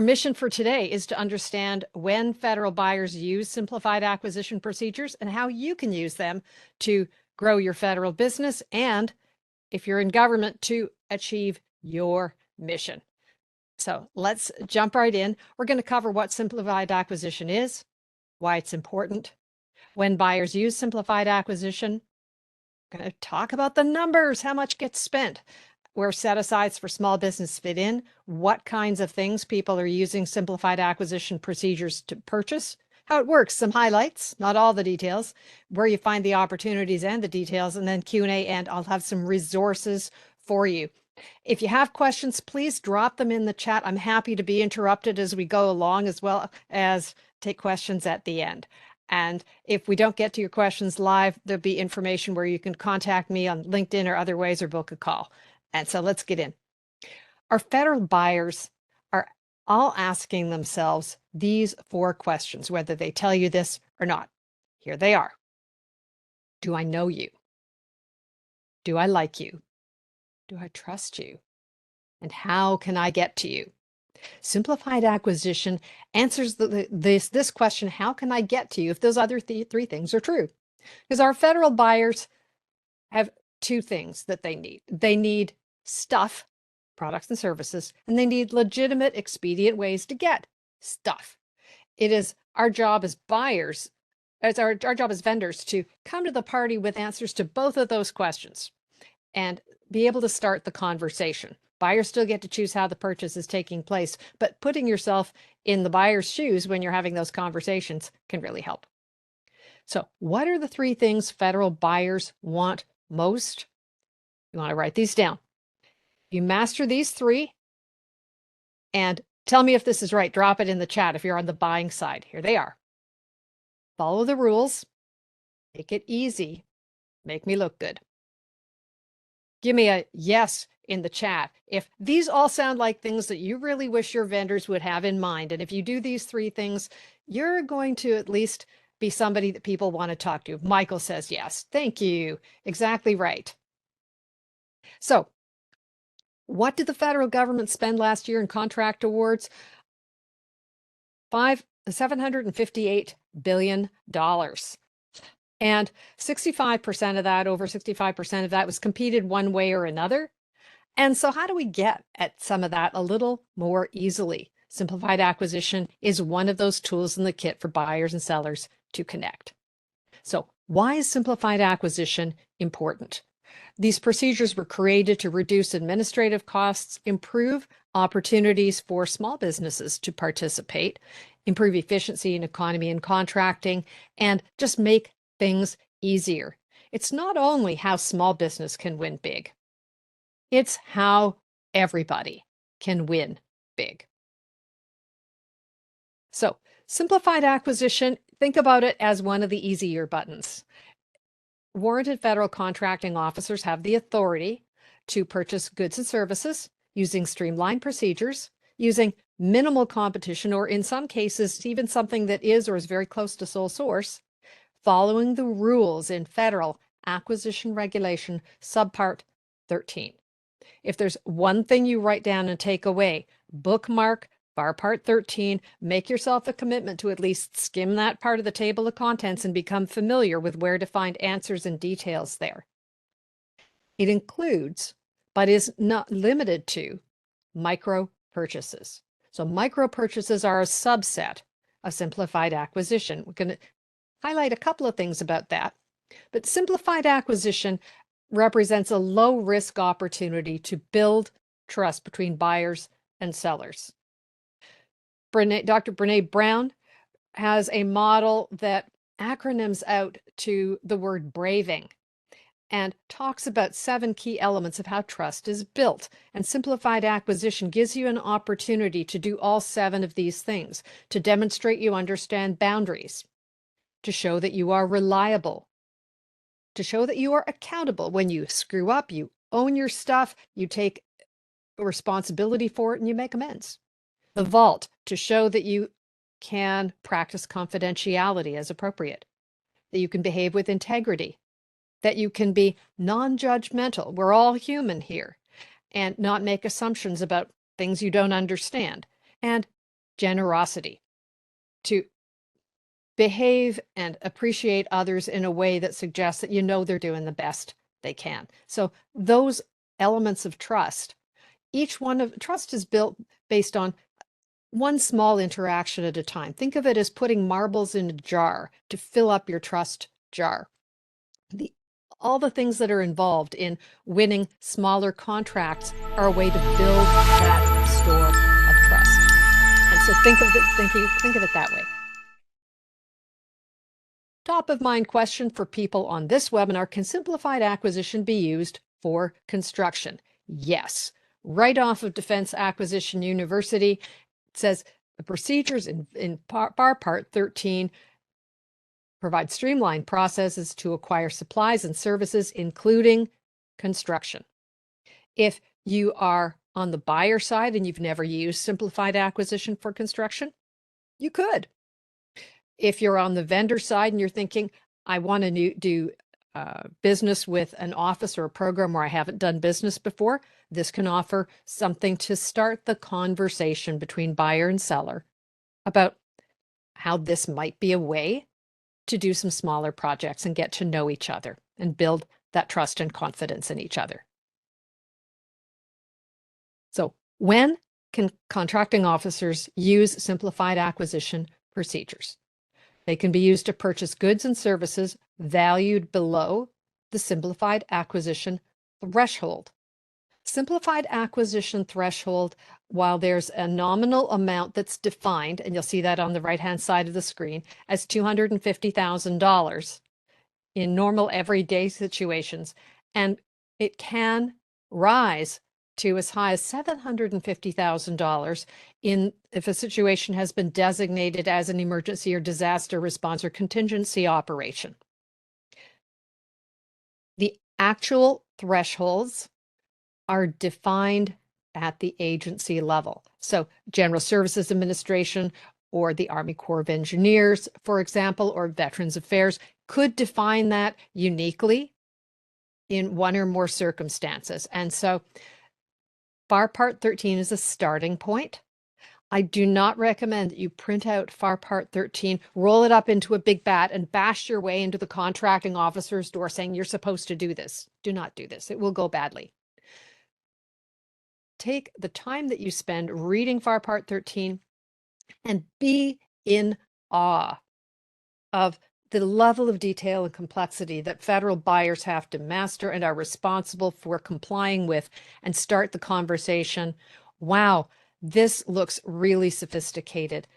Our mission for today is to understand when federal buyers use simplified acquisition procedures and how you can use them to grow your federal business and, if you're in government, to achieve your mission. So let's jump right in. We're going to cover what simplified acquisition is, why it's important, when buyers use simplified acquisition. We're going to talk about the numbers, how much gets spent, where set-asides for small business fit in, what kinds of things people are using simplified acquisition procedures to purchase, how it works, some highlights, not all the details, where you find the opportunities and the details, and then Q&A, and I'll have some resources for you. If you have questions, please drop them in the chat. I'm happy to be interrupted as we go along, as well as take questions at the end. And if we don't get to your questions live, there'll be information where you can contact me on LinkedIn or other ways or book a call. And so let's get in. Our federal buyers are all asking themselves these 4 questions, whether they tell you this or not. Here they are. Do I know you? Do I like you? Do I trust you? And how can I get to you? Simplified acquisition answers this question, how can I get to you, if those other 3 things are true? Because our federal buyers have 2 things that they need. They need stuff, products and services, and they need legitimate, expedient ways to get stuff. It is our job as buyers, it's our job as vendors to come to the party with answers to both of those questions and be able to start the conversation. Buyers still get to choose how the purchase is taking place, but putting yourself in the buyer's shoes when you're having those conversations can really help. So what are the 3 things federal buyers want most? You want to write these down. You master these 3 and tell me if this is right. Drop it in the chat if you're on the buying side. Here they are. Follow the rules. Make it easy. Make me look good. Give me a yes in the chat if these all sound like things that you really wish your vendors would have in mind. And if you do these 3 things, you're going to at least be somebody that people want to talk to. Michael says yes. Thank you. Exactly right. So what did the federal government spend last year in contract awards? $758 billion. And 65% of that, over 65% of that, was competed one way or another. And so how do we get at some of that a little more easily? Simplified acquisition is one of those tools in the kit for buyers and sellers to connect. So why is simplified acquisition important? These procedures were created to reduce administrative costs, improve opportunities for small businesses to participate, improve efficiency and economy in contracting, and just make things easier. It's not only how small business can win big, it's how everybody can win big. So simplified acquisition, think about it as one of the easier buttons. Warranted federal contracting officers have the authority to purchase goods and services using streamlined procedures, using minimal competition, or in some cases, even something that is or is very close to sole source, following the rules in Federal Acquisition Regulation Subpart 13. If there's one thing you write down and take away, bookmark FAR Part 13, make yourself a commitment to at least skim that part of the table of contents and become familiar with where to find answers and details there. It includes, but is not limited to, micro purchases. So micro purchases are a subset of simplified acquisition. We're going to highlight a couple of things about that, but simplified acquisition represents a low-risk opportunity to build trust between buyers and sellers. Dr. Brene Brown has a model that acronyms out to the word braving and talks about 7 key elements of how trust is built. And simplified acquisition gives you an opportunity to do all 7 of these things, to demonstrate you understand boundaries, to show that you are reliable, to show that you are accountable. When you screw up, you own your stuff, you take responsibility for it, and you make amends. The vault, to show that you can practice confidentiality as appropriate, that you can behave with integrity, that you can be non-judgmental. We're all human here, and not make assumptions about things you don't understand, and generosity, to behave and appreciate others in a way that suggests that you know they're doing the best they can. So those elements of trust, each one of trust is built based on one small interaction at a time. Think of it as putting marbles in a jar to fill up your trust jar. All the things that are involved in winning smaller contracts are a way to build that store of trust. And so think of it that way. Top of mind question for people on this webinar: can simplified acquisition be used for construction? Yes. Right off of Defense Acquisition University, it says the procedures in FAR Part 13 provide streamlined processes to acquire supplies and services, including construction. If you are on the buyer side and you've never used simplified acquisition for construction, you could. If you're on the vendor side and you're thinking, I want to do business with an office or a program where I haven't done business before, this can offer something to start the conversation between buyer and seller about how this might be a way to do some smaller projects and get to know each other and build that trust and confidence in each other. So when can contracting officers use simplified acquisition procedures? They can be used to purchase goods and services valued below the simplified acquisition threshold. Simplified acquisition threshold, while there's a nominal amount that's defined, and you'll see that on the right-hand side of the screen, as $250,000 in normal everyday situations, and it can rise to as high as $750,000 if a situation has been designated as an emergency or disaster response or contingency operation. The actual thresholds are defined at the agency level. So General Services Administration or the Army Corps of Engineers, for example, or Veterans Affairs could define that uniquely in one or more circumstances. And so FAR Part 13 is a starting point. I do not recommend that you print out FAR Part 13, roll it up into a big bat, and bash your way into the contracting officer's door saying you're supposed to do this. Do not do this. It will go badly. Take the time that you spend reading FAR Part 13 and be in awe of the level of detail and complexity that federal buyers have to master and are responsible for complying with, and start the conversation. Wow, this looks really sophisticated.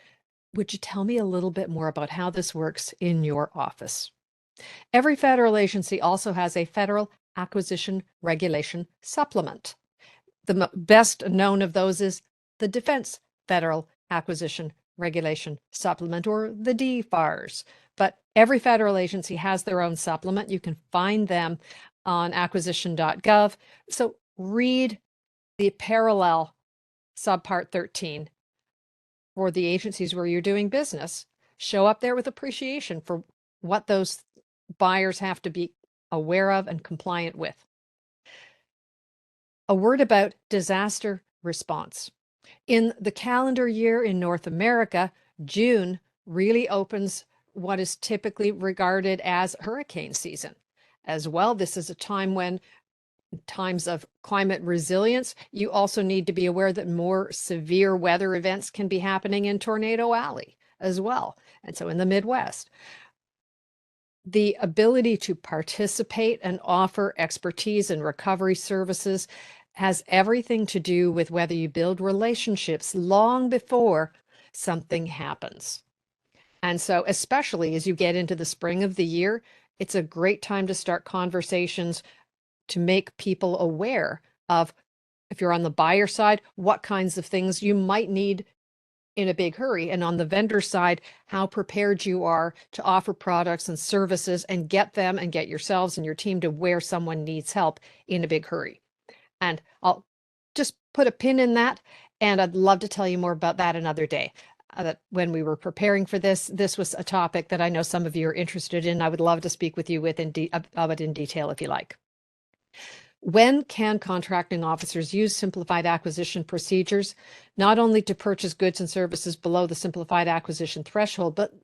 Would you tell me a little bit more about how this works in your office? Every federal agency also has a Federal Acquisition Regulation Supplement. The best known of those is the Defense Federal Acquisition Regulation Supplement, or the DFARS. But every federal agency has their own supplement. You can find them on acquisition.gov. So read the parallel subpart 13 for the agencies where you're doing business. Show up there with appreciation for what those buyers have to be aware of and compliant with. A word about disaster response. In the calendar year in North America, June really opens what is typically regarded as hurricane season. As well, this is a time when, in times of climate resilience, you also need to be aware that more severe weather events can be happening in Tornado Alley as well, and so in the Midwest. The ability to participate and offer expertise and recovery services has everything to do with whether you build relationships long before something happens. And so, especially as you get into the spring of the year, it's a great time to start conversations to make people aware of, if you're on the buyer side, what kinds of things you might need in a big hurry, and on the vendor side, how prepared you are to offer products and services and get them and get yourselves and your team to where someone needs help in a big hurry. And I'll just put a pin in that, and I'd love to tell you more about that another day. That when we were preparing for this was a topic that I know some of you are interested in. I would love to speak with you about it in detail if you like. When can contracting officers use simplified acquisition procedures, not only to purchase goods and services below the simplified acquisition threshold, but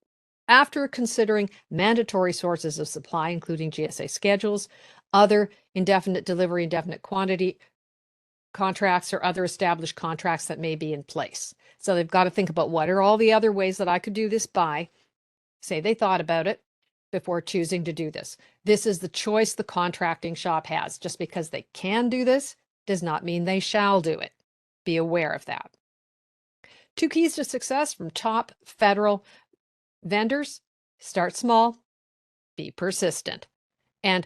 after considering mandatory sources of supply, including GSA schedules, other indefinite delivery, indefinite quantity contracts, or other established contracts that may be in place. So they've got to think about what are all the other ways that I could do this by, say they thought about it before choosing to do this. This is the choice the contracting shop has. Just because they can do this does not mean they shall do it. Be aware of that. 2 keys to success from top federal vendors: start small, be persistent. And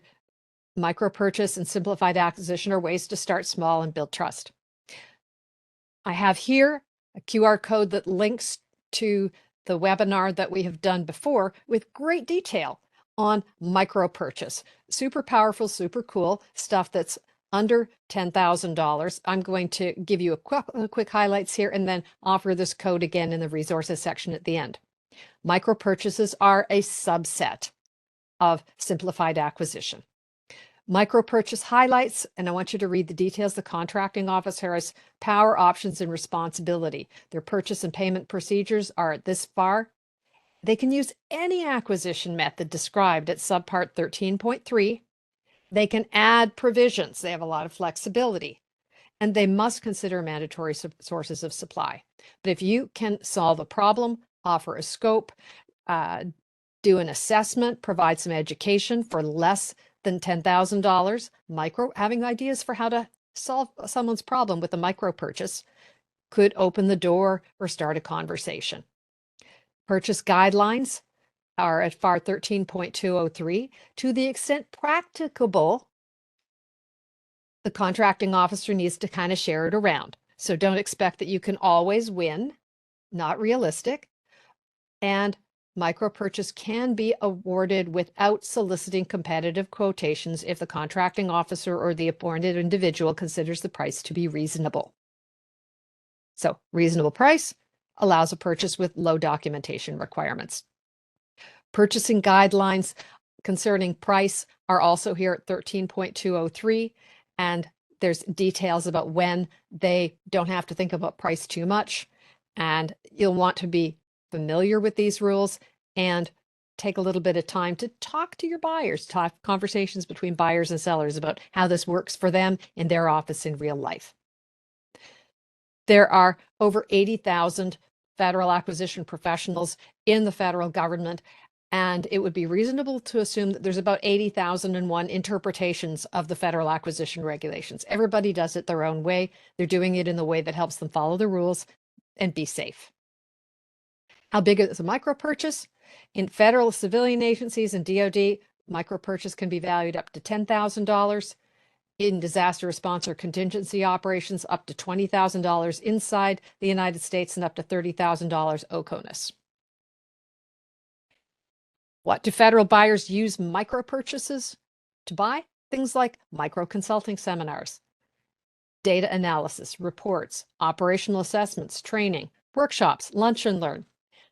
micro purchase and simplified acquisition are ways to start small and build trust. I have here a QR code that links to the webinar that we have done before with great detail on micro purchase. Super powerful, super cool stuff that's under $10,000. I'm going to give you a quick highlights here and then offer this code again in the resources section at the end. Micro purchases are a subset of simplified acquisition. Micro purchase highlights, and I want you to read the details. The contracting officer has power, options, and responsibility. Their purchase and payment procedures are this far. They can use any acquisition method described at subpart 13.3. They can add provisions. They have a lot of flexibility. And they must consider mandatory sources of supply. But if you can solve a problem, offer a scope, do an assessment, provide some education for less than $10,000, having ideas for how to solve someone's problem with a micro purchase could open the door or start a conversation. Purchase guidelines are at FAR 13.203. To the extent practicable, the contracting officer needs to kind of share it around. So don't expect that you can always win, not realistic. And micro purchase can be awarded without soliciting competitive quotations if the contracting officer or the appointed individual considers the price to be reasonable. So reasonable price allows a purchase with low documentation requirements. Purchasing guidelines concerning price are also here at 13.203, and there's details about when they don't have to think about price too much, and you'll want to be familiar with these rules and take a little bit of time to talk to your buyers, talk conversations between buyers and sellers about how this works for them in their office in real life. There are over 80,000 federal acquisition professionals in the federal government, and it would be reasonable to assume that there's about 80,001 interpretations of the federal acquisition regulations. Everybody does it their own way. They're doing it in the way that helps them follow the rules and be safe. How big is a micro purchase? In federal civilian agencies and DoD, micro purchase can be valued up to $10,000. In disaster response or contingency operations, up to $20,000 inside the United States and up to $30,000 OCONUS. What do federal buyers use micro purchases to buy? Things like micro consulting seminars, data analysis, reports, operational assessments, training, workshops, lunch and learn.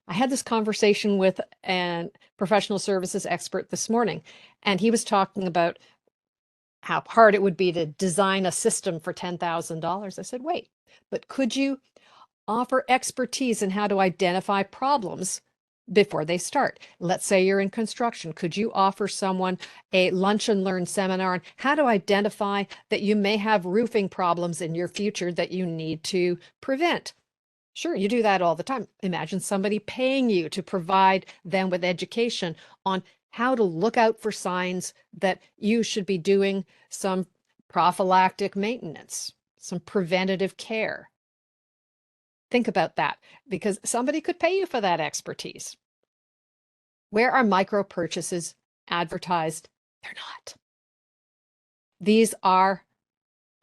I had this conversation with a professional services expert this morning, and he was talking about how hard it would be to design a system for $10,000. I said, wait, but could you offer expertise in how to identify problems before they start? Let's say you're in construction. Could you offer someone a lunch and learn seminar on how to identify that you may have roofing problems in your future that you need to prevent? Sure, you do that all the time. Imagine somebody paying you to provide them with education on how to look out for signs that you should be doing some prophylactic maintenance, some preventative care. Think about that, because somebody could pay you for that expertise. Where are micro purchases advertised? They're not. These are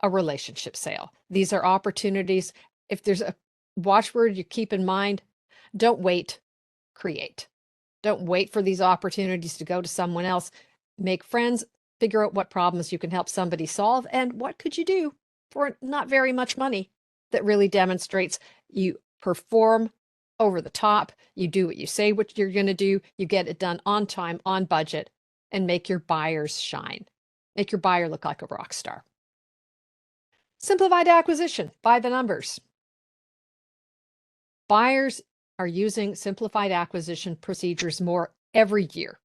a relationship sale. These are opportunities. If there's a watchword you keep in mind, don't wait, create. Don't wait for these opportunities to go to someone else. Make friends, figure out what problems you can help somebody solve, and what could you do for not very much money that really demonstrates you perform over the top, you do what you say what you're going to do, you get it done on time, on budget, and make your buyers shine. Make your buyer look like a rock star. Simplified acquisition by the numbers. Buyers are using simplified acquisition procedures more every year,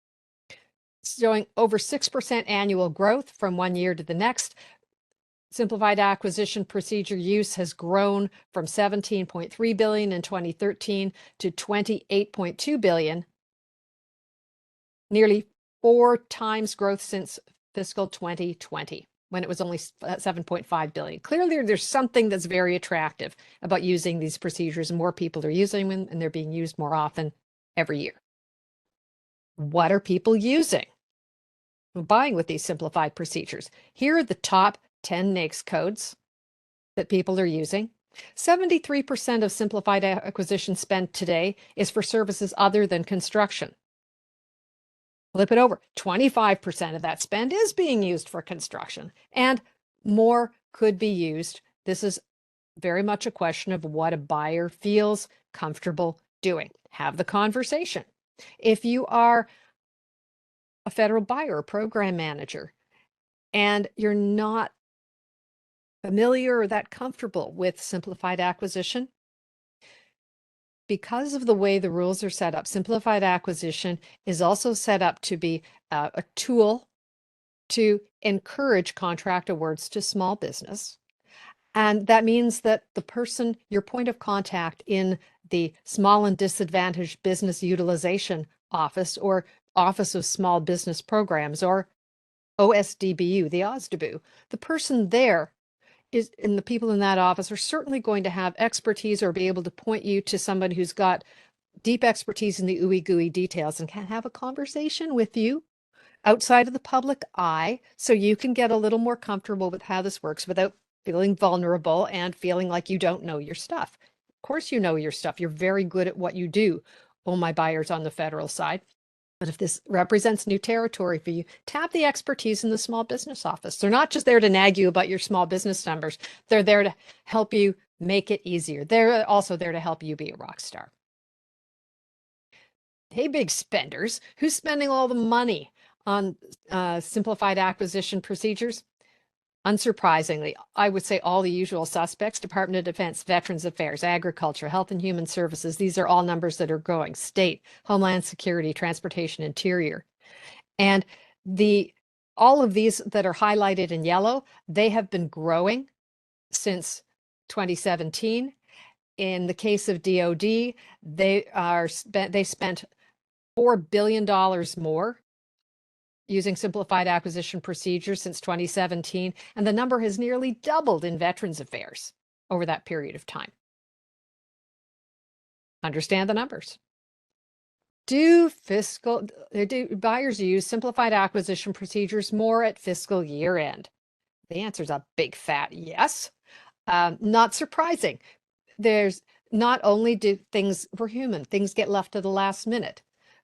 showing over 6% annual growth from one year to the next. Simplified acquisition procedure use has grown from 17.3 billion in 2013 to 28.2 billion, nearly 4 times growth since fiscal 2020, when it was only 7.5 billion. Clearly, there's something that's very attractive about using these procedures, and more people are using them, and they're being used more often every year. What are people using? Buying with these simplified procedures. Here are the top 10 NAICS codes that people are using. 73% of simplified acquisition spend today is for services other than construction. Flip it over. 25% of that spend is being used for construction, and more could be used. This is very much a question of what a buyer feels comfortable doing. Have the conversation. If you are a federal buyer or program manager and you're not familiar or that comfortable with simplified acquisition, because of the way the rules are set up, simplified acquisition is also set up to be a tool to encourage contract awards to small business. And that means that the person, your point of contact in the Small and Disadvantaged Business Utilization Office or Office of Small Business Programs, or OSDBU, the OSDBU, the person there is, and the people in that office are certainly going to have expertise or be able to point you to somebody who's got deep expertise in the ooey gooey details and can have a conversation with you outside of the public eye so you can get a little more comfortable with how this works without feeling vulnerable and feeling like you don't know your stuff. Of course, you know your stuff. You're very good at what you do. Oh, my buyers on the federal side. But if this represents new territory for you, tap the expertise in the small business office. They're not just there to nag you about your small business numbers. They're there to help you make it easier. They're also there to help you be a rock star. Hey, big spenders, who's spending all the money on simplified acquisition procedures? Unsurprisingly, I would say all the usual suspects: Department of Defense, Veterans Affairs, Agriculture, Health and Human Services. These are all numbers that are growing. State, Homeland Security, Transportation, Interior. And all of these that are highlighted in yellow, they have been growing since 2017. In the case of DoD, they spent $4 billion more using simplified acquisition procedures since 2017, and the number has nearly doubled in Veterans Affairs over that period of time. Understand the numbers. Do buyers use simplified acquisition procedures more at fiscal year end? The answer is a big fat yes. Not surprising. There's not only do things, we're human, things get left to the last minute.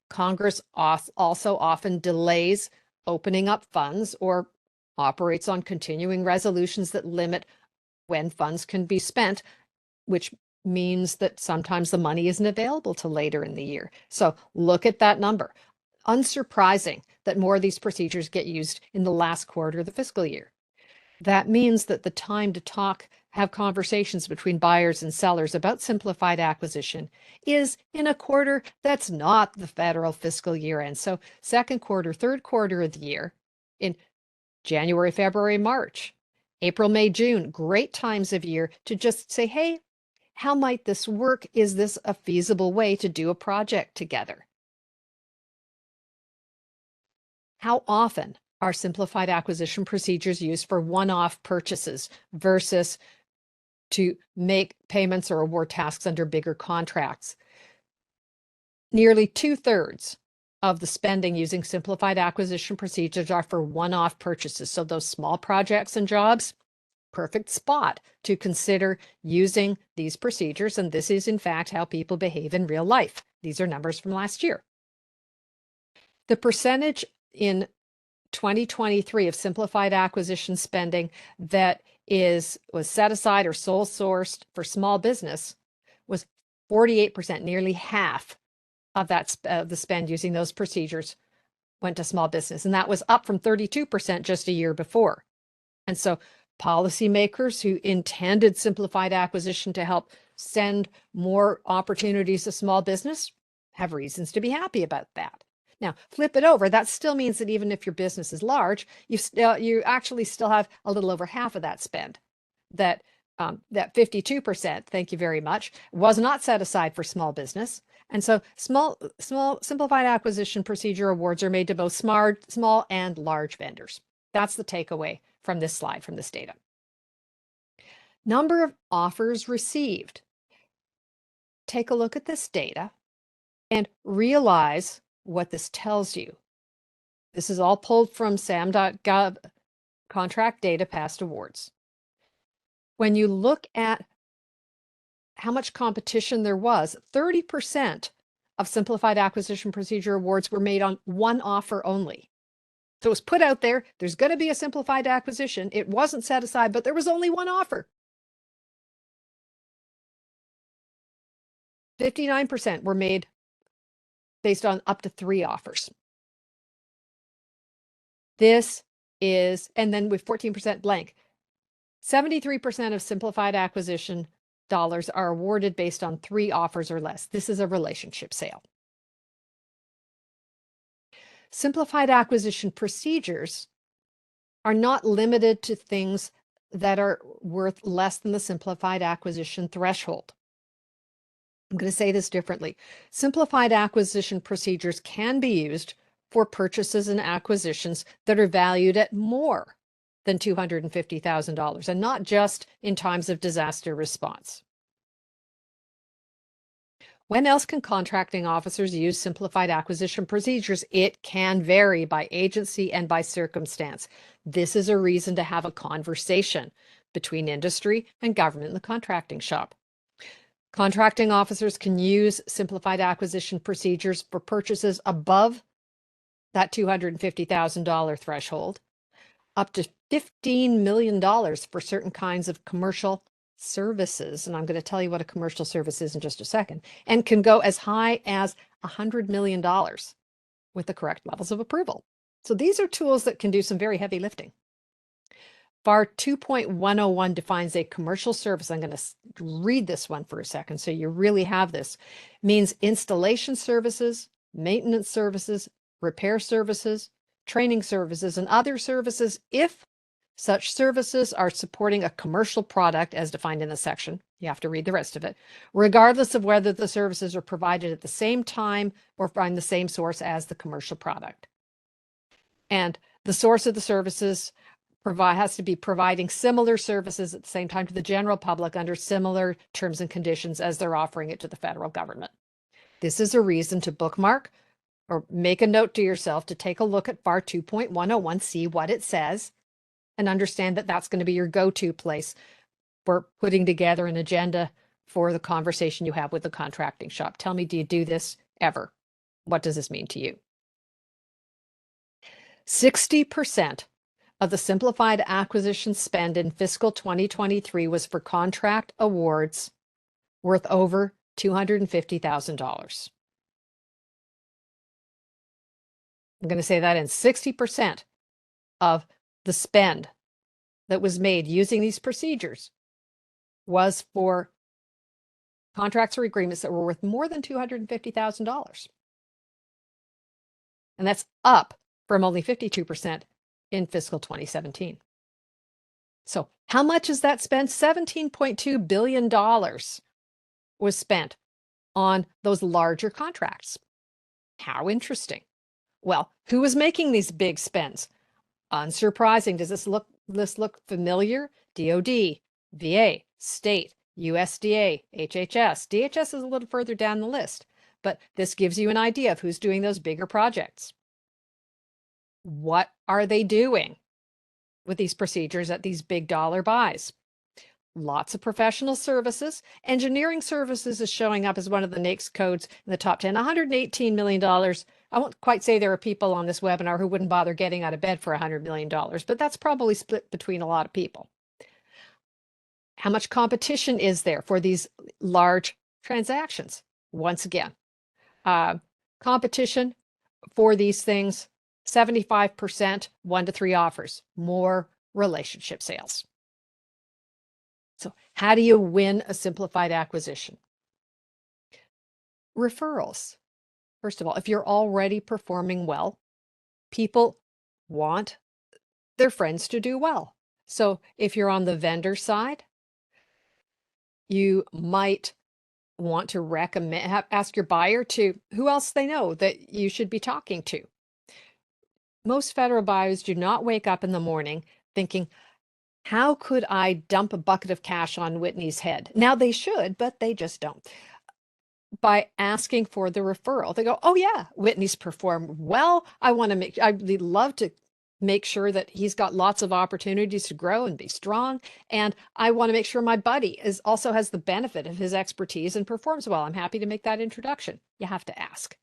Congress also often delays opening up funds or operates on continuing resolutions that limit when funds can be spent, which means that sometimes the money isn't available till later in the year. So look at that number. Unsurprising that more of these procedures get used in the last quarter of the fiscal year. That means that the time to have conversations between buyers and sellers about simplified acquisition is in a quarter that's not the federal fiscal year end. So second quarter, third quarter of the year, in January, February, March, April, May, June, great times of year to just say, hey, how might this work? Is this a feasible way to do a project together? How often are simplified acquisition procedures used for one-off purchases versus to make payments or award tasks under bigger contracts? Nearly 2/3 of the spending using simplified acquisition procedures are for one-off purchases. So those small projects and jobs, perfect spot to consider using these procedures. And this is in fact how people behave in real life. These are numbers from last year. The percentage in 2023 of simplified acquisition spending that was set aside or sole sourced for small business was 48%. Nearly half of the spend using those procedures went to small business, and that was up from 32% just a year before. And so Policymakers who intended simplified acquisition to help send more opportunities to small business have reasons to be happy about that. Now, flip it over. That still means that even if your business is large, you actually still have a little over half of that spend. That 52%, thank you very much, was not set aside for small business. And so small simplified acquisition procedure awards are made to both small and large vendors. That's the takeaway from this slide, from this data. Number of offers received. Take a look at this data and realize what this tells you. This is all pulled from sam.gov contract data past awards. When you look at how much competition there was, 30% of simplified acquisition procedure awards were made on one offer only. So it was put out there, there's going to be a simplified acquisition. It wasn't set aside, but there was only one offer. 59% were made based on up to 3 offers. This is, and then with 14% blank, 73% of simplified acquisition dollars are awarded based on 3 offers or less. This is a relationship sale. Simplified acquisition procedures are not limited to things that are worth less than the simplified acquisition threshold. I'm going to say this differently. Simplified acquisition procedures can be used for purchases and acquisitions that are valued at more than $250,000, and not just in times of disaster response. When else can contracting officers use simplified acquisition procedures? It can vary by agency and by circumstance. This is a reason to have a conversation between industry and government in the contracting shop. Contracting officers can use simplified acquisition procedures for purchases above that $250,000 threshold, up to $15 million for certain kinds of commercial services. And I'm going to tell you what a commercial service is in just a second, and can go as high as $100 million with the correct levels of approval. So these are tools that can do some very heavy lifting. FAR 2.101 defines a commercial service. I'm going to read this one for a second so you really have this. It means installation services, maintenance services, repair services, training services, and other services if such services are supporting a commercial product as defined in the section. You have to read the rest of it, regardless of whether the services are provided at the same time or from the same source as the commercial product. And the source of the services has to be providing similar services at the same time to the general public under similar terms and conditions as they're offering it to the federal government. This is a reason to bookmark or make a note to yourself to take a look at FAR 2.101, see what it says, and understand that that's going to be your go-to place for putting together an agenda for the conversation you have with the contracting shop. Tell me, do you do this ever? What does this mean to you? 60% of the simplified acquisition spend in fiscal 2023 was for contract awards worth over $250,000. I'm going to say that in 60% of the spend that was made using these procedures was for contracts or agreements that were worth more than $250,000. And that's up from only 52% in fiscal 2017. So how much is that spent? $17.2 billion was spent on those larger contracts. How interesting. Well, who was making these big spends? Unsurprising. Does this look familiar? DOD, VA, state, USDA, HHS. DHS is a little further down the list, but this gives you an idea of who's doing those bigger projects. What are they doing with these procedures at these big dollar buys? Lots of professional services. Engineering services is showing up as one of the NAICS codes in the top 10, $118 million. I won't quite say there are people on this webinar who wouldn't bother getting out of bed for $100 million, but that's probably split between a lot of people. How much competition is there for these large transactions? Once again, competition for these things, 75%, 1 to 3 offers, more relationship sales. So how do you win a simplified acquisition? Referrals. First of all, if you're already performing well, people want their friends to do well. So if you're on the vendor side, you might want to recommend, ask your buyer to who else they know that you should be talking to. Most federal buyers do not wake up in the morning thinking, how could I dump a bucket of cash on Whitney's head? Now they should, but they just don't. By asking for the referral, they go, oh yeah, Whitney's performed well. I'd love to make sure that he's got lots of opportunities to grow and be strong. And I want to make sure my buddy also has the benefit of his expertise and performs well. I'm happy to make that introduction. You have to ask.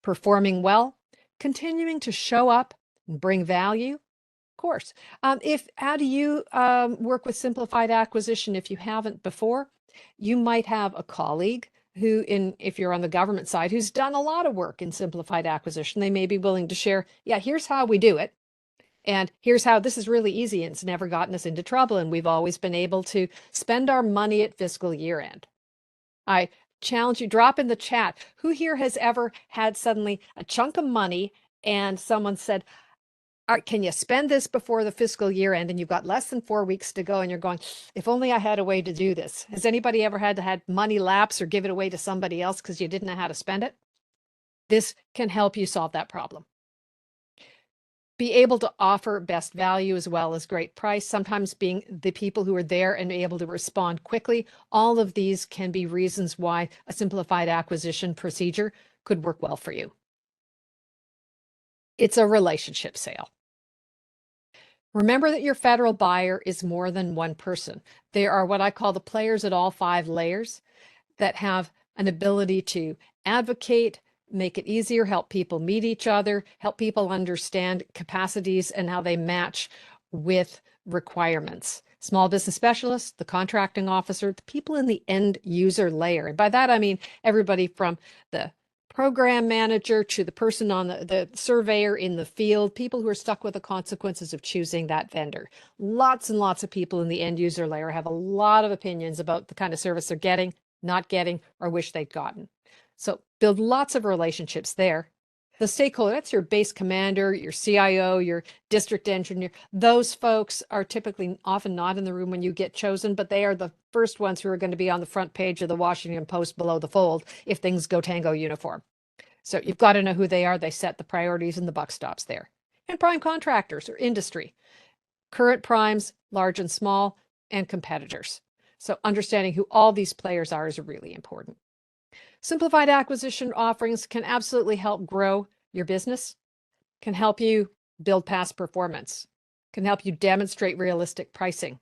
Performing well, continuing to show up and bring value. Of course. How do you work with simplified acquisition if you haven't before? You might have a colleague who, if you're on the government side, who's done a lot of work in simplified acquisition. They may be willing to share, yeah, here's how we do it. And here's how this is really easy and it's never gotten us into trouble. And we've always been able to spend our money at fiscal year end. I challenge you, drop in the chat. Who here has ever had suddenly a chunk of money and someone said, all right, can you spend this before the fiscal year end? And you've got less than 4 weeks to go and you're going, if only I had a way to do this. Has anybody ever had money lapse or give it away to somebody else because you didn't know how to spend it? This can help you solve that problem. Be able to offer best value as well as great price, sometimes being the people who are there and able to respond quickly. All of these can be reasons why a simplified acquisition procedure could work well for you. It's a relationship sale. Remember that your federal buyer is more than one person. They are what I call the players at all 5 layers that have an ability to advocate, make it easier, help people meet each other, help people understand capacities and how they match with requirements. Small business specialists, the contracting officer, the people in the end user layer. And by that, I mean everybody from the program manager to the person on the surveyor in the field, people who are stuck with the consequences of choosing that vendor. Lots and lots of people in the end user layer have a lot of opinions about the kind of service they're getting, not getting, or wish they'd gotten. So build lots of relationships there. The stakeholder, that's your base commander, your CIO, your district engineer. Those folks are typically often not in the room when you get chosen, but they are the first ones who are going to be on the front page of the Washington Post below the fold if things go tango uniform. So you've got to know who they are. They set the priorities and the buck stops there. And prime contractors or industry, current primes, large and small, and competitors. So understanding who all these players are is really important. Simplified acquisition offerings can absolutely help grow your business, can help you build past performance, can help you demonstrate realistic pricing,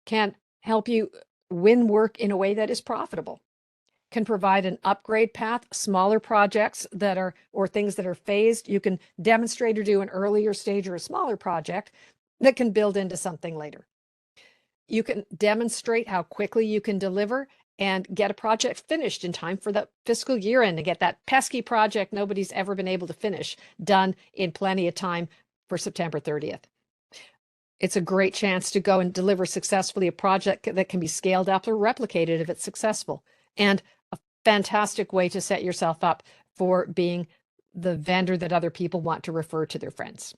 can help you win work in a way that is profitable, can provide an upgrade path, smaller projects that are, or things that are phased. You can demonstrate or do an earlier stage or a smaller project that can build into something later. You can demonstrate how quickly you can deliver and get a project finished in time for the fiscal year end and get that pesky project nobody's ever been able to finish done in plenty of time for September 30th. It's a great chance to go and deliver successfully a project that can be scaled up or replicated if it's successful. And a fantastic way to set yourself up for being the vendor that other people want to refer to their friends.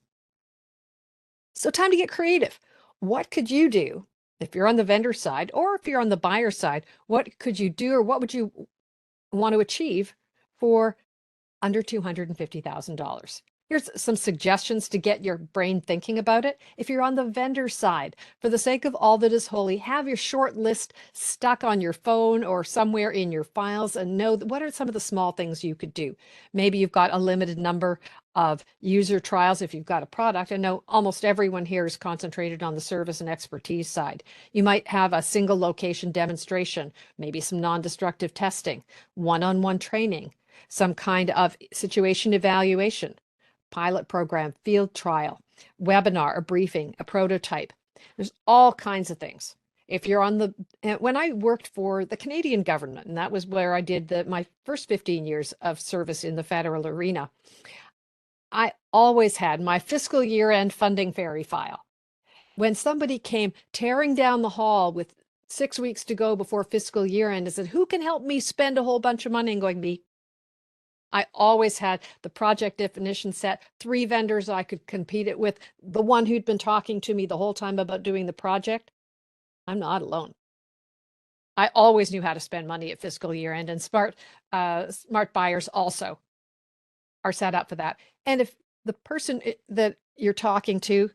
So time to get creative. What could you do if you're on the vendor side, or if you're on the buyer side? What could you do, or what would you want to achieve for under $250,000? Here's some suggestions to get your brain thinking about it. If you're on the vendor side, for the sake of all that is holy, have your short list stuck on your phone or somewhere in your files and know what are some of the small things you could do. Maybe you've got a limited number of user trials if you've got a product. I know almost everyone here is concentrated on the service and expertise side. You might have a single location demonstration, maybe some non-destructive testing, one-on-one training, some kind of situation evaluation, pilot program, field trial, webinar, a briefing, a prototype. There's all kinds of things. If you're on the, when I worked for the Canadian government, and that was where I did my first 15 years of service in the federal arena, I always had my fiscal year end funding fairy file. When somebody came tearing down the hall with 6 weeks to go before fiscal year end and said, who can help me spend a whole bunch of money? And going, me. I always had the project definition set, 3 vendors I could compete it with, the one who'd been talking to me the whole time about doing the project. I'm not alone. I always knew how to spend money at fiscal year end, and smart buyers also are set up for that. And if the person that you're talking to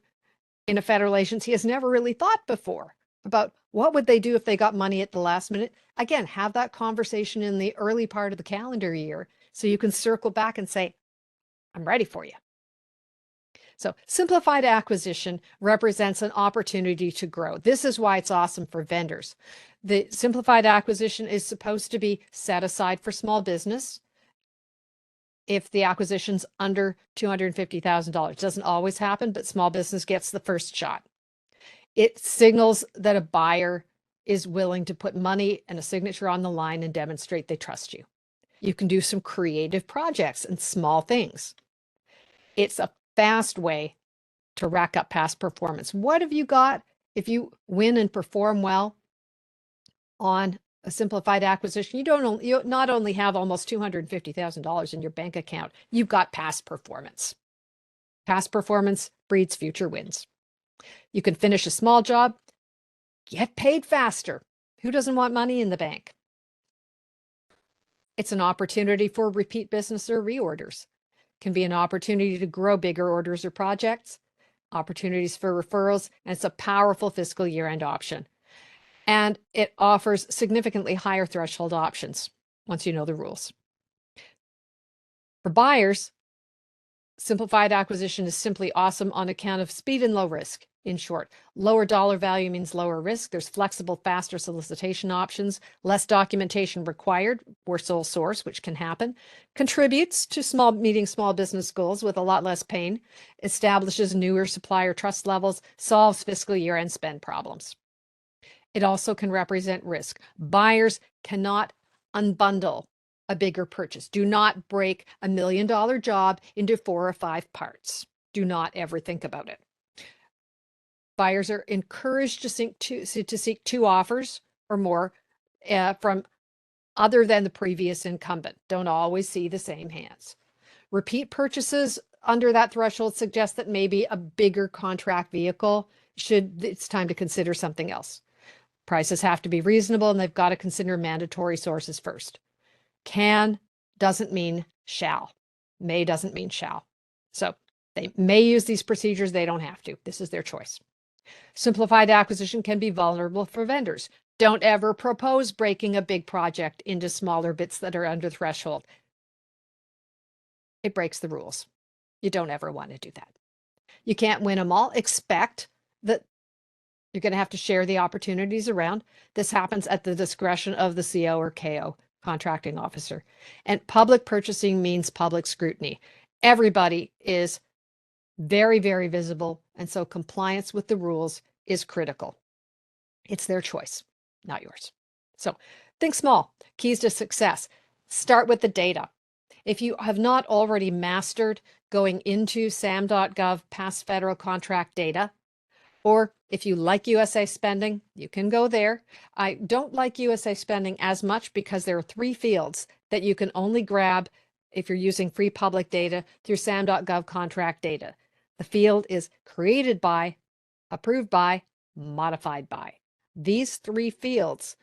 in a federal agency has never really thought before about what would they do if they got money at the last minute, again, have that conversation in the early part of the calendar year so you can circle back and say, I'm ready for you. So simplified acquisition represents an opportunity to grow. This is why it's awesome for vendors. The simplified acquisition is supposed to be set aside for small business if the acquisition's under $250,000. It doesn't always happen, but small business gets the first shot. It signals that a buyer is willing to put money and a signature on the line and demonstrate they trust you. You can do some creative projects and small things. It's a fast way to rack up past performance. What have you got if you win and perform well on a simplified acquisition? You not only have almost $250,000 in your bank account, you've got past performance. Past performance breeds future wins. You can finish a small job, get paid faster. Who doesn't want money in the bank? It's an opportunity for repeat business or reorders. Can be an opportunity to grow bigger orders or projects, opportunities for referrals, and it's a powerful fiscal year-end option. And it offers significantly higher threshold options once you know the rules. For buyers, simplified acquisition is simply awesome on account of speed and low risk. In short, lower dollar value means lower risk. There's flexible, faster solicitation options, less documentation required. We're sole source, which can happen. Contributes to meeting small business goals with a lot less pain. Establishes newer supplier trust levels. Solves fiscal year-end spend problems. It also can represent risk. Buyers cannot unbundle a bigger purchase. Do not break $1 million job into 4 or 5 parts. Do not ever think about it. Buyers are encouraged to seek 2 offers or more from other than the previous incumbent. Don't always see the same hands. Repeat purchases under that threshold suggest that maybe a bigger contract vehicle it's time to consider something else. Prices have to be reasonable, and they've got to consider mandatory sources first. Can doesn't mean shall. May doesn't mean shall. So they may use these procedures. They don't have to. This is their choice. Simplified acquisition can be vulnerable for vendors. Don't ever propose breaking a big project into smaller bits that are under threshold. It breaks the rules. You don't ever want to do that. You can't win them all. Expect that you're going to have to share the opportunities around. This happens at the discretion of the CO or KO, contracting officer. And public purchasing means public scrutiny. Everybody is very, very visible, and so compliance with the rules is critical. It's their choice, not yours. So think small. Keys to success. Start with the data. If you have not already mastered going into sam.gov past federal contract data, or if you like USA spending, you can go there. I don't like USA spending as much because there are 3 fields that you can only grab if you're using free public data through sam.gov contract data. The field is created by, approved by, modified by. These 3 fields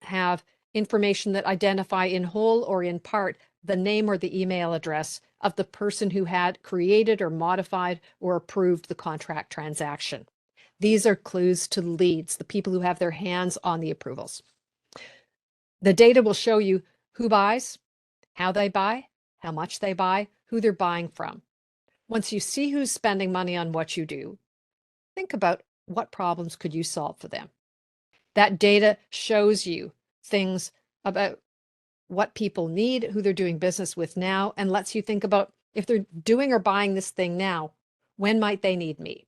have information that identify in whole or in part the name or the email address of the person who had created or modified or approved the contract transaction. These are clues to leads, the people who have their hands on the approvals. The data will show you who buys, how they buy, how much they buy, who they're buying from. Once you see who's spending money on what you do, think about what problems could you solve for them. That data shows you things about what people need, who they're doing business with now, and lets you think about if they're doing or buying this thing now, when might they need me?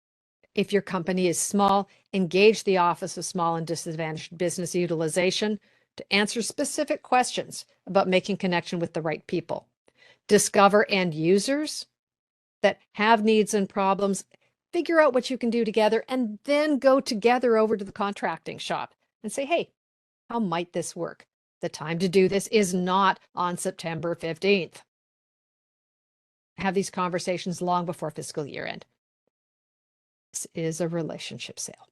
If your company is small, engage the Office of Small and Disadvantaged Business Utilization to answer specific questions about making connection with the right people. Discover end users that have needs and problems. figure out what you can do together, and then go together over to the contracting shop and say, hey, how might this work? The time to do this is not on September 15th. Have these conversations long before fiscal year end. This is a relationship sale.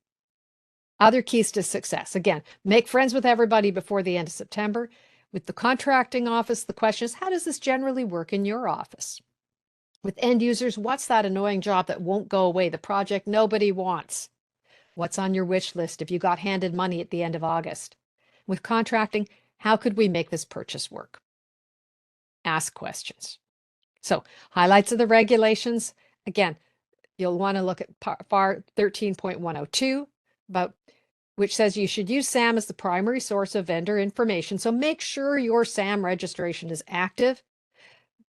Other keys to success. Again, make friends with everybody before the end of September. With the contracting office, the question is, how does this generally work in your office? With end users, what's that annoying job that won't go away? The project nobody wants. What's on your wish list if you got handed money at the end of August? With contracting, how could we make this purchase work? Ask questions. So, highlights of the regulations. Again, you'll want to look at FAR 13.102, which says you should use SAM as the primary source of vendor information. So make sure your SAM registration is active.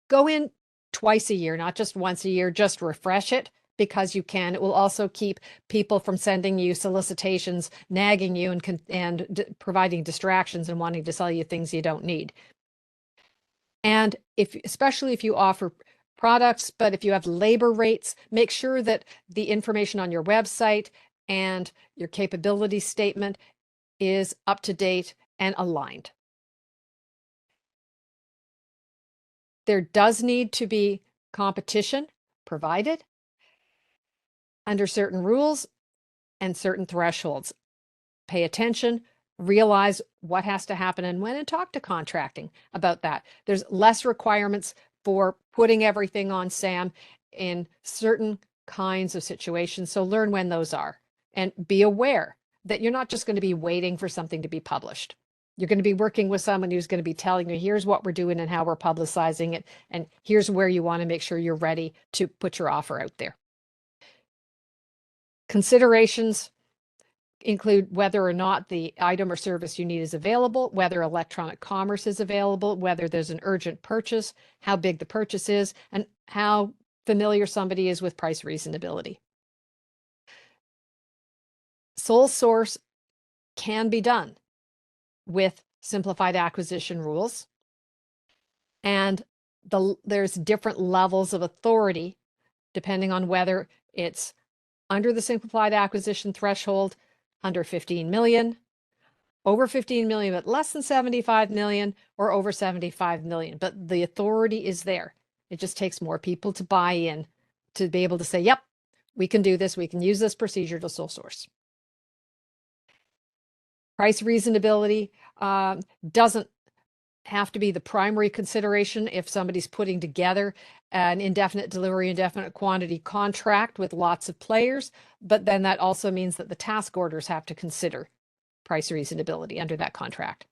Go in twice a year, not just once a year, just refresh it because you can. It will also keep people from sending you solicitations, nagging you and providing distractions and wanting to sell you things you don't need. And especially if you offer products, but if you have labor rates, make sure that the information on your website and your capability statement is up to date and aligned. There does need to be competition provided under certain rules and certain thresholds. Pay attention, realize what has to happen and when, and talk to contracting about that. There's less requirements for putting everything on SAM in certain kinds of situations. So learn when those are and be aware that you're not just going to be waiting for something to be published. You're going to be working with someone who's going to be telling you, here's what we're doing and how we're publicizing it. And here's where you want to make sure you're ready to put your offer out there. Considerations include whether or not the item or service you need is available, whether electronic commerce is available, whether there's an urgent purchase, how big the purchase is, and how familiar somebody is with price reasonability. Sole source can be done with simplified acquisition rules, and there's different levels of authority depending on whether it's under the simplified acquisition threshold, under 15 million, over 15 million, but less than 75 million, or over 75 million. But the authority is there. It just takes more people to buy in to be able to say, yep, we can do this. We can use this procedure to sole source. Price reasonability doesn't have to be the primary consideration if somebody's putting together an indefinite delivery, indefinite quantity contract with lots of players, but then that also means that the task orders have to consider price reasonability under that contract.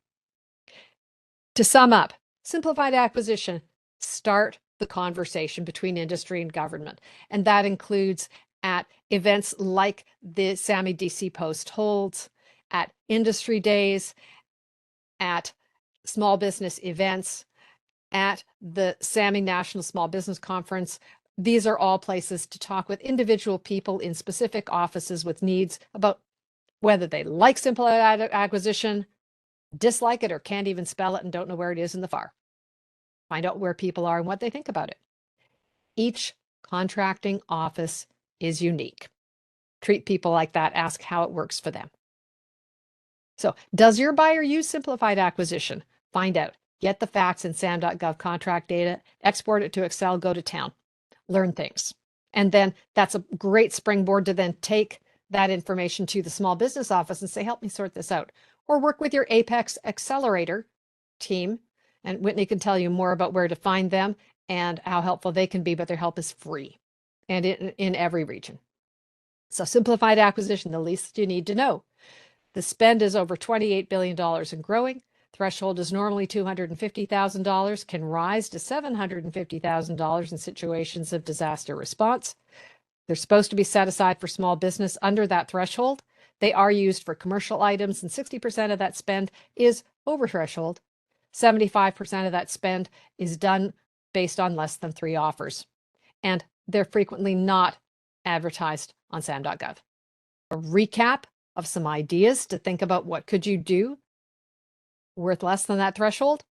To sum up, simplified acquisition, start the conversation between industry and government, and that includes at events like the SAMI DC Post holds, at industry days, at small business events, at the SAMI National Small Business Conference. These are all places to talk with individual people in specific offices with needs about whether they like simplified acquisition, dislike it, or can't even spell it and don't know where it is in the FAR. Find out where people are and what they think about it. Each contracting office is unique. Treat people like that. Ask how it works for them. So, does your buyer use simplified acquisition? Find out. Get the facts in SAM.gov contract data, export it to Excel, go to town, learn things. And then that's a great springboard to then take that information to the small business office and say, help me sort this out. Or work with your Apex Accelerator team. And Whitney can tell you more about where to find them and how helpful they can be, but their help is free and in every region. So simplified acquisition, the least you need to know. The spend is over $28 billion and growing. Threshold is normally $250,000, can rise to $750,000 in situations of disaster response. They're supposed to be set aside for small business under that threshold. They are used for commercial items, and 60% of that spend is over threshold. 75% of that spend is done based on less than 3 offers. And they're frequently not advertised on SAM.gov. A recap of some ideas to think about what could you do worth less than that threshold.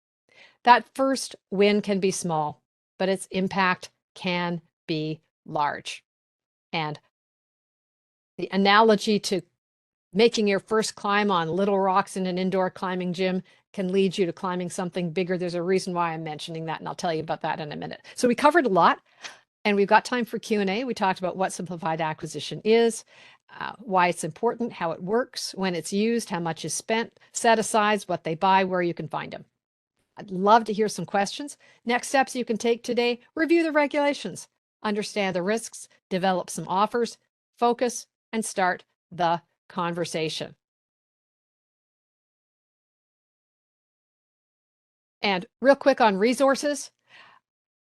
That first win can be small, but its impact can be large. And The analogy to making your first climb on little rocks in an indoor climbing gym can lead you to climbing something bigger. There's a reason why I'm mentioning that, and I'll tell you about that in a minute. So we covered a lot, and we've got time for Q&A. We talked about what simplified acquisition is, why it's important, how it works, when it's used, how much is spent, set asides, what they buy, where you can find them. I'd love to hear some questions. Next steps you can take today: review the regulations, understand the risks, develop some offers, focus, and start the conversation. And real quick on resources.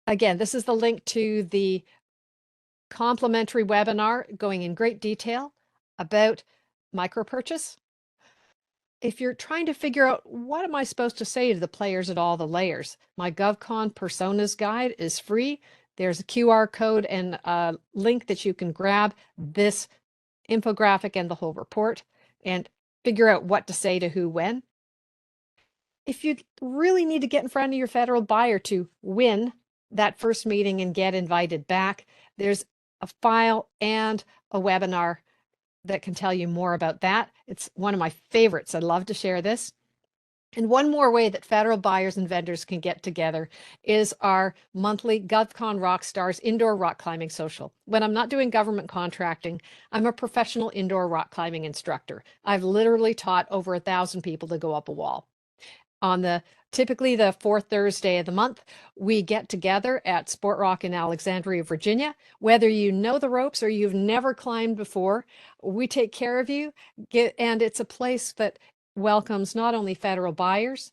Again, this is the link to the complimentary webinar going in great detail about micro purchase. If you're trying to figure out what am I supposed to say to the players at all the layers, my Govcon personas guide is free. There's a QR code and a link that you can grab this infographic and the whole report and figure out what to say to who when. If you really need to get in front of your federal buyer to win that first meeting and get invited back, there's a file and a webinar that can tell you more about that. It's one of my favorites. I'd love to share this. And one more way that federal buyers and vendors can get together is our monthly Govcon Rockstars indoor rock climbing social. When I'm not doing government contracting, I'm a professional indoor rock climbing instructor. I've literally taught over 1,000 people to go up a wall. On typically the fourth Thursday of the month, we get together at Sport Rock in Alexandria, Virginia. Whether you know the ropes or you've never climbed before, we take care of you. And it's a place that welcomes not only federal buyers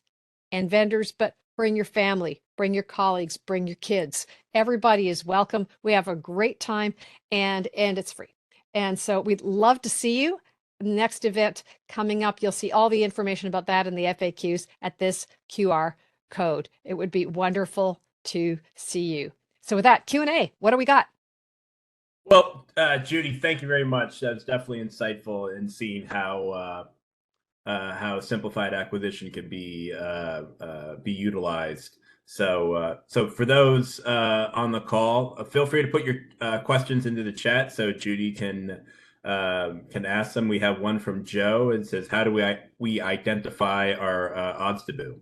and vendors, but bring your family, bring your colleagues, bring your kids. Everybody is welcome. We have a great time, and it's free. And so we'd love to see you. Next event coming up, you'll see all the information about that in the FAQs at this QR code. It would be wonderful to see you. So with that, Q&A, what do we got? Well, Judy, thank you very much. That was definitely insightful in seeing how simplified acquisition can be utilized. So for those on the call, feel free to put your questions into the chat so Judy can ask them. We have one from Joe. It says, "How do we identify our odds debut?"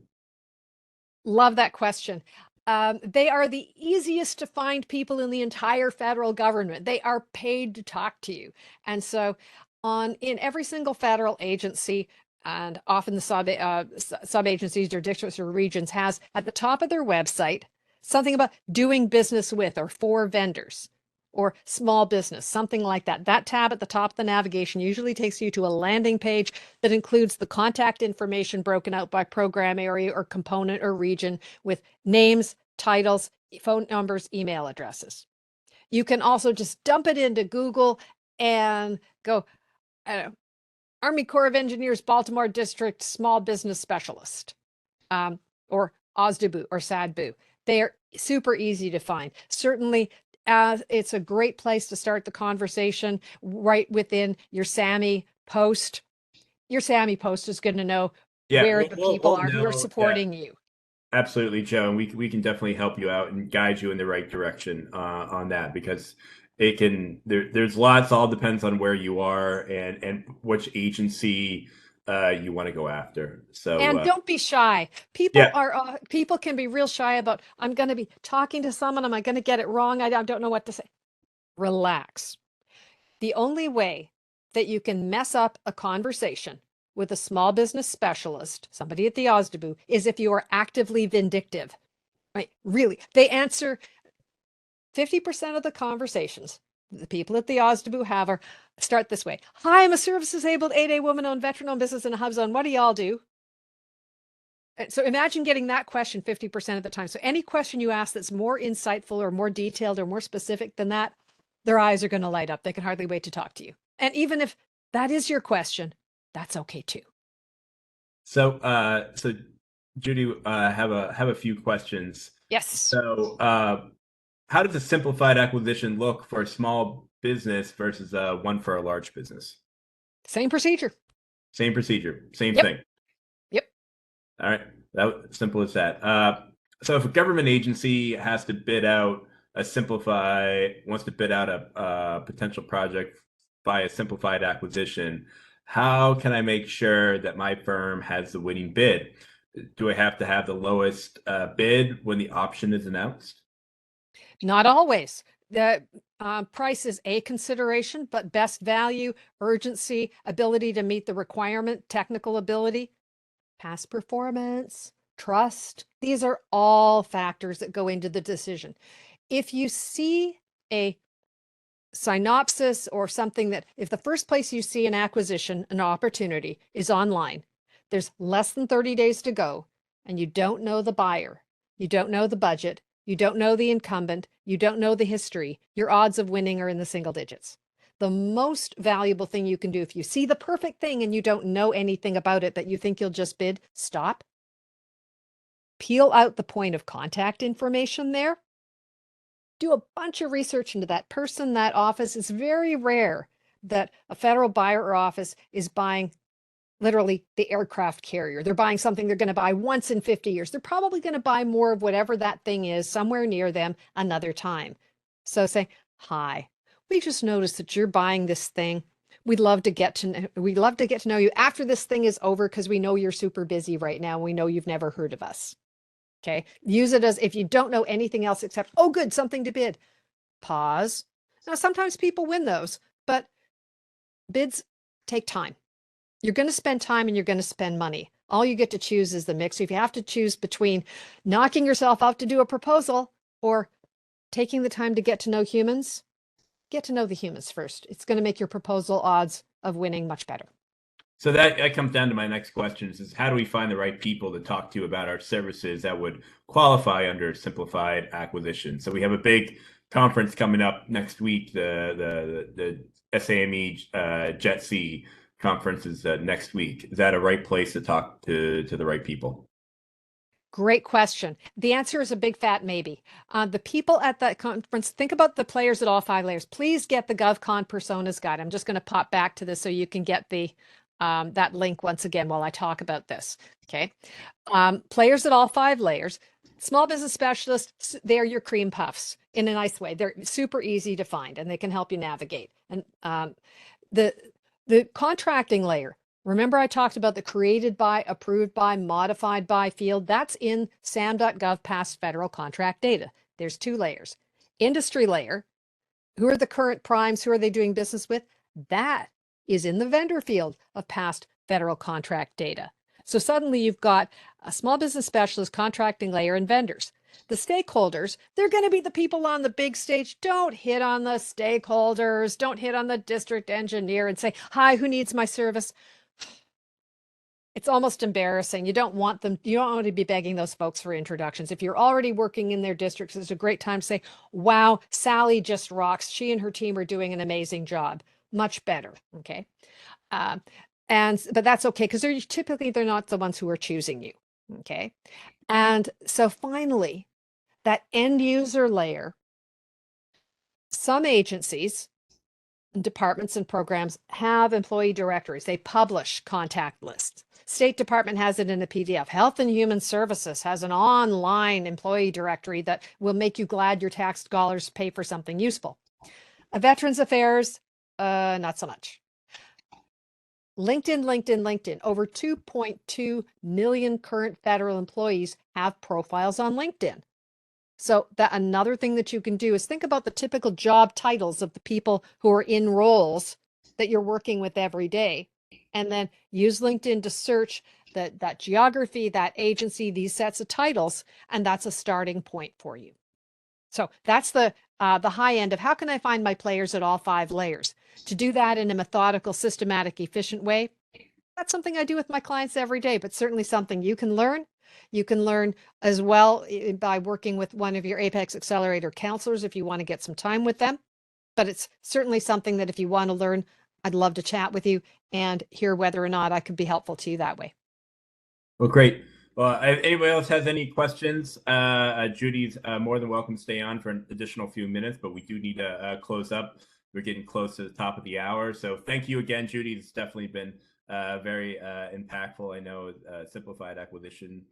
Love that question. They are the easiest to find people in the entire federal government. They are paid to talk to you. And so in every single federal agency, and often the sub-agencies or districts or regions has at the top of their website something about doing business with or for vendors or small business, something like that. That tab at the top of the navigation usually takes you to a landing page that includes the contact information broken out by program area or component or region with names, titles, phone numbers, email addresses. You can also just dump it into Google and go, I don't know, Army Corps of Engineers, Baltimore District, Small Business Specialist, or OSDBU or SADBU. They are super easy to find. Certainly, it's a great place to start the conversation right within your SAMI post. Your SAMI post is going to know where the people are who are supporting you. Absolutely, Joe, and we can definitely help you out and guide you in the right direction on that, because it can there's lots. All depends on where you are and which agency you want to go after. So and don't be shy. People can be real shy about, I'm going to be talking to someone. Am I going to get it wrong? I don't know what to say. Relax. The only way that you can mess up a conversation with a small business specialist, somebody at the OSDBU, is if you are actively vindictive. Right? Really, they answer 50% of the conversations the people at the OSDBU have start this way. "Hi, I'm a service-disabled 8A woman-owned, veteran-owned business in a hub zone. What do y'all do?" So imagine getting that question 50% of the time. So any question you ask that's more insightful or more detailed or more specific than that, their eyes are going to light up. They can hardly wait to talk to you. And even if that is your question, that's okay too. So Judy, have a few questions. Yes. So how does a simplified acquisition look for a small business versus one for a large business? Same procedure. Same procedure. Same thing. Yep. All right. That simple as that. So if a government agency has to bid out wants to bid out a potential project via simplified acquisition, how can I make sure that my firm has the winning bid? Do I have to have the lowest bid when the option is announced? Not always. The price is a consideration, but best value, urgency, ability to meet the requirement, technical ability, past performance, trust. These are all factors that go into the decision. If you see a synopsis or something that if the first place you see an acquisition, an opportunity is online, there's less than 30 days to go, and you don't know the buyer, you don't know the budget, you don't know the incumbent, you don't know the history, your odds of winning are in the single digits. The most valuable thing you can do if you see the perfect thing and you don't know anything about it that you think you'll just bid, stop. Peel out the point of contact information there. Do a bunch of research into that person, that office. It's very rare that a federal buyer or office is buying literally the aircraft carrier. They're buying something they're going to buy once in 50 years. They're probably going to buy more of whatever that thing is somewhere near them another time. So say, hi, we just noticed that you're buying this thing. We'd love to get to know you after this thing is over because we know you're super busy right now. We know you've never heard of us. Okay. Use it as if you don't know anything else except, oh, good, something to bid. Pause. Now, sometimes people win those, but bids take time. You're going to spend time and you're going to spend money. All you get to choose is the mix. If you have to choose between knocking yourself out to do a proposal or taking the time to get to know humans, get to know the humans first. It's going to make your proposal odds of winning much better. So that comes down to my next question is how do we find the right people to talk to about our services that would qualify under simplified acquisition? So we have a big conference coming up next week. The SAME JETC conference is next week. Is that a right place to talk to the right people? Great question. The answer is a big fat maybe. The people at that conference, think about the players at all 5 layers. Please get the Govcon Personas Guide. I'm just going to pop back to this so you can get the that link once again while I talk about this. Okay. Players at all 5 layers, small business specialists, they're your cream puffs in a nice way. They're super easy to find and they can help you navigate. And the contracting layer, remember I talked about the created by, approved by, modified by field. That's in sam.gov past federal contract data. There's 2 layers. Industry layer, who are the current primes? Who are they doing business with? That is in the vendor field of past federal contract data. So suddenly you've got a small business specialist, contracting layer, and vendors. The stakeholders, they're going to be the people on the big stage. Don't hit on the stakeholders. Don't hit on the district engineer and say, hi, who needs my service? It's almost embarrassing. You don't want them, you don't want to be begging those folks for introductions. If you're already working in their districts, it's a great time to say, wow, Sally just rocks. She and her team are doing an amazing job. Much better. Okay. But that's okay because they're not the ones who are choosing you. Okay. And so finally, that end user layer, some agencies, departments and programs have employee directories. They publish contact lists. State Department has it in a PDF. Health and Human Services has an online employee directory that will make you glad your tax dollars pay for something useful. Veterans Affairs, not so much. LinkedIn. Over 2.2 million current federal employees have profiles on LinkedIn. So that another thing that you can do is think about the typical job titles of the people who are in roles that you're working with every day. And then use LinkedIn to search that geography, that agency, these sets of titles, and that's a starting point for you. So that's the high end of how can I find my players at all 5 layers? To do that in a methodical, systematic, efficient way, that's something I do with my clients every day, but certainly something you can learn. You can learn as well by working with one of your Apex Accelerator counselors if you want to get some time with them. But it's certainly something that if you want to learn, I'd love to chat with you and hear whether or not I could be helpful to you that way. Well, great. Well, if anybody else has any questions, Judy's more than welcome to stay on for an additional few minutes, but we do need to close up. We're getting close to the top of the hour. So thank you again, Judy. It's definitely been very impactful. I know simplified acquisition.